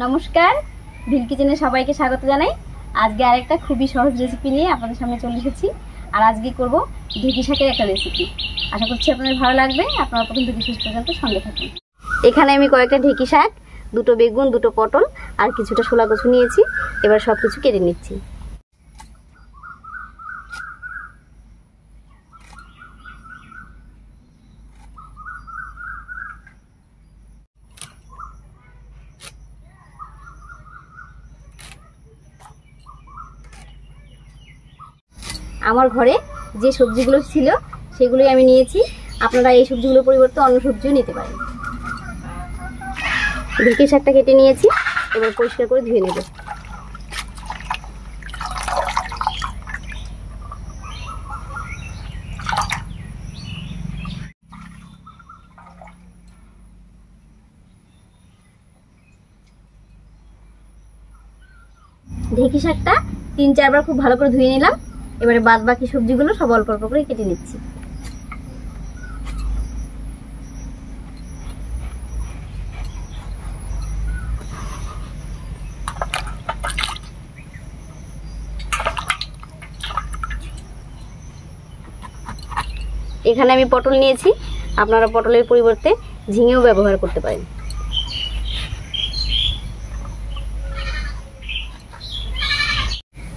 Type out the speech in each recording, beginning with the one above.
নমস্কার, ভিল কিচেনে সবাইকে স্বাগত জানাই। আজকে আরেকটা খুবই সহজ রেসিপি নিয়ে আপনাদের সামনে চলে এসেছি। আর আজকে করব ঢেঁকি শাকের একটা রেসিপি। আশা করছি আপনাদের ভালো লাগবে। আপনারা প্রথম থেকে শেষ পর্যন্ত সঙ্গে থাকুন। এখানে আমি কয়েকটা ঢেঁকি শাক, দুটো বেগুন, দুটো পটল আর কিছুটা শোলা কচু নিয়েছি। এবার সব কিছু কেটে নিচ্ছি। আমার ঘরে যে সবজিগুলো ছিল সেগুলোই আমি নিয়েছি। আপনারা এই সবজিগুলোর পরিবর্তে অন্য সবজিও নিতে পারেন। ঢেঁকি শাকটা কেটে নিয়েছি, এবার পরিষ্কার করে ধুয়ে নেব। ঢেঁকি শাকটা 3-4 বার খুব ভালো করে ধুয়ে নিলাম। এবারে বাদ বাকি সবজিগুলো সব অল্প অল্প করে কেটে নিচ্ছি। এখানে আমি পটল নিয়েছি। আপনারা পটলের পরিবর্তে ঝিঙেও ব্যবহার করতে পারেন।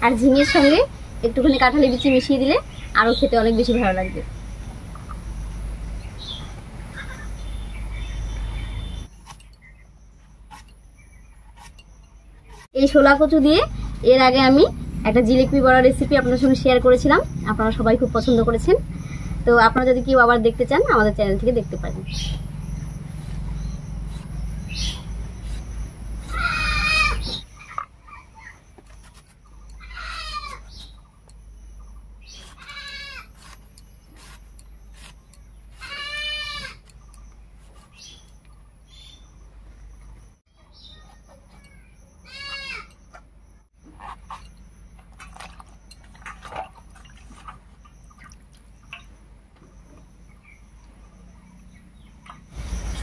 আর ঝিঙের সঙ্গে একটুখানি কাঁঠালি বিচি মিশিয়ে দিলে আরো খেতে অনেক বেশি ভালো লাগবে। এই শোলা কচু দিয়ে এর আগে আমি একটা জিলিপি বড়া রেসিপি আপনাদের সঙ্গে শেয়ার করেছিলাম। আপনারা সবাই খুব পছন্দ করেছেন। তো আপনারা যদি কেউ আবার দেখতে চান আমাদের চ্যানেল থেকে দেখতে পারেন।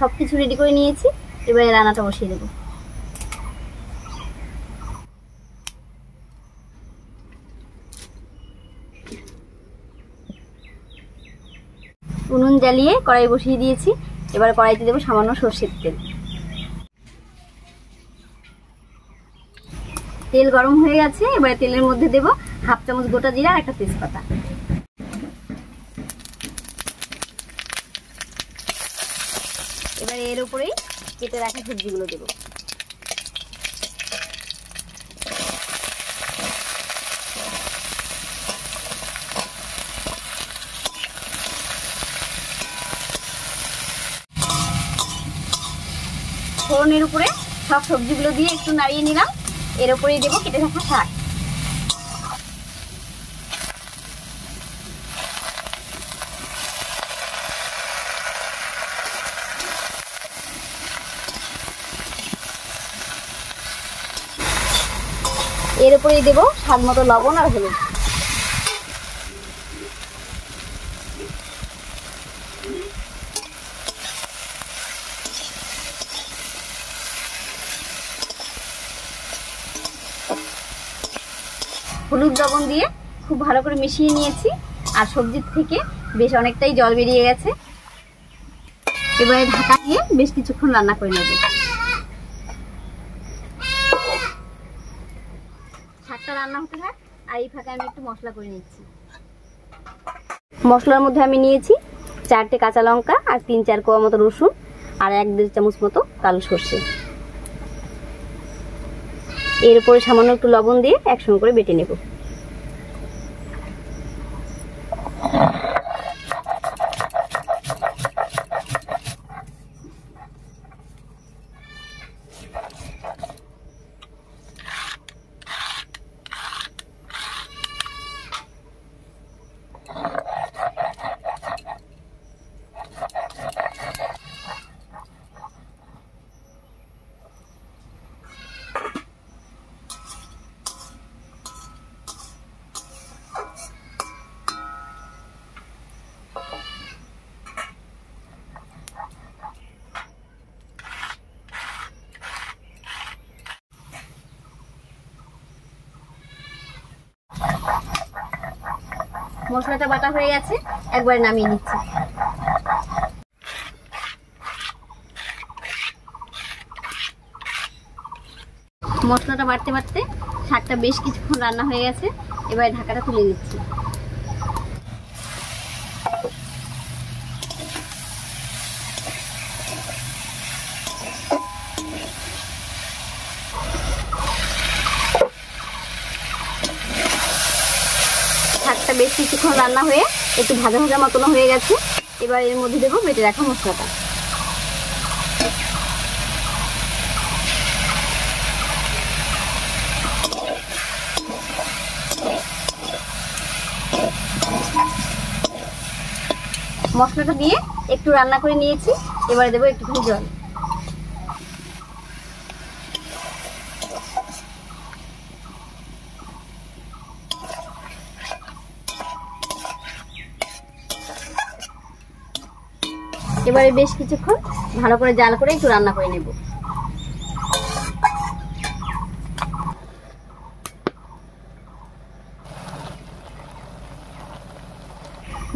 সবকিছু রেডি করে নিয়েছি, এবারে রান্নাটা বসিয়ে দেব। উনুন জ্বালিয়ে কড়াই বসিয়ে দিয়েছি। এবার কড়াইতে দেবো সামান্য সরষের তেল। তেল গরম হয়ে গেছে। এবারে তেলের মধ্যে দেব 1/2 চামচ গোটা জিরা আর একটা তেজপাতা। এবার এর উপরেই কেটে রাখা সবজিগুলো দেব। ফোড়নের উপরে সব সবজিগুলো দিয়ে একটু নাড়িয়ে নিলাম। এর উপরেই দেবো কেটে রাখা শাক। এর উপরেই দেবো স্বাদ মতো লবণ আর হলুদ। হলুদ লবণ দিয়ে খুব ভালো করে মিশিয়ে নিয়েছি। আর সবজির থেকে বেশ অনেকটাই জল বেরিয়ে গেছে। এবারে ঢাকা দিয়ে বেশ কিছুক্ষণ রান্না করে নেব। শাকটা রান্না হতে থাক, আর এই ফাঁকে আমি একটু মশলা করে নিচ্ছি। মশলার মধ্যে আমি নিয়েছি 4টে কাঁচা লঙ্কা আর 3-4 কোয়া মতো রসুন আর 1-1.5 চামচ মতো কালো সর্ষে। এর উপরে সামান্য একটু লবণ দিয়ে একসঙ্গে করে বেটে নেব। মশলাটা বাটা হয়ে গেছে, একবারে নামিয়ে নিচ্ছি। মশলাটা বাটতে বাটতে শাকটা বেশ কিছুক্ষণ রান্না হয়ে গেছে, এবারে ঢাকাটা তুলে দিচ্ছি। শাকটা বেশ কিছুক্ষণ রান্না হয়ে একটু ভাজা ভাজা মতন হয়ে গেছে, এবার এর মধ্যে দেবো বেটে রাখা মশলাটা। মশলাটা দিয়ে একটু রান্না করে নিয়েছি, এবারে দেবো একটুখানি জল। এবারে বেশ কিছুক্ষণ ভালো করে জাল করে একটু রান্না করে নেব।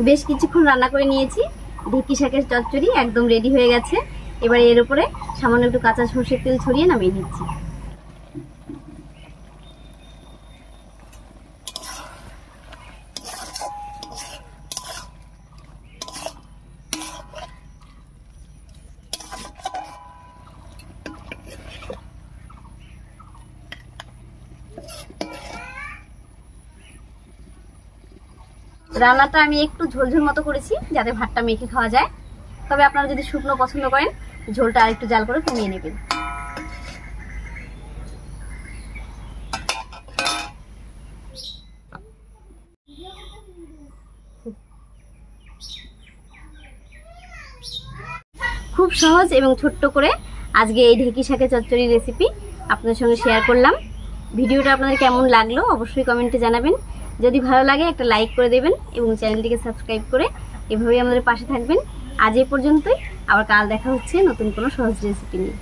বেশ কিছুক্ষণ রান্না করে নিয়েছি, ঢেঁকি শাকের চচ্চড়ি একদম রেডি হয়ে গেছে। এবারে এর উপরে সামান্য একটু কাঁচা সরষের তেল ছড়িয়ে নামিয়ে নিচ্ছি। রান্নাটা আমি একটু ঝোলঝোল মতো করেছি যাতে ভাতটা মেখে খাওয়া যায়, তবে আপনারা যদি শুকনো পছন্দ করেন ঝোলটা আরেকটু জাল করে কমিয়ে নেবেন। খুব সহজ এবং ছোট্ট করে আজকে এই ঢেঁকি শাকের চচ্চড়ি রেসিপি আপনাদের সঙ্গে শেয়ার করলাম। ভিডিওটা আপনাদের কেমন লাগলো অবশ্যই কমেন্টে জানাবেন। যদি ভালো লাগে একটা লাইক করে দেবেন এবং চ্যানেলটিকে সাবস্ক্রাইব করে এভাবেই আমাদের পাশে থাকবেন। আজ এই পর্যন্তই, আবার কাল দেখা হচ্ছে নতুন কোনো সহজ রেসিপি নিয়ে।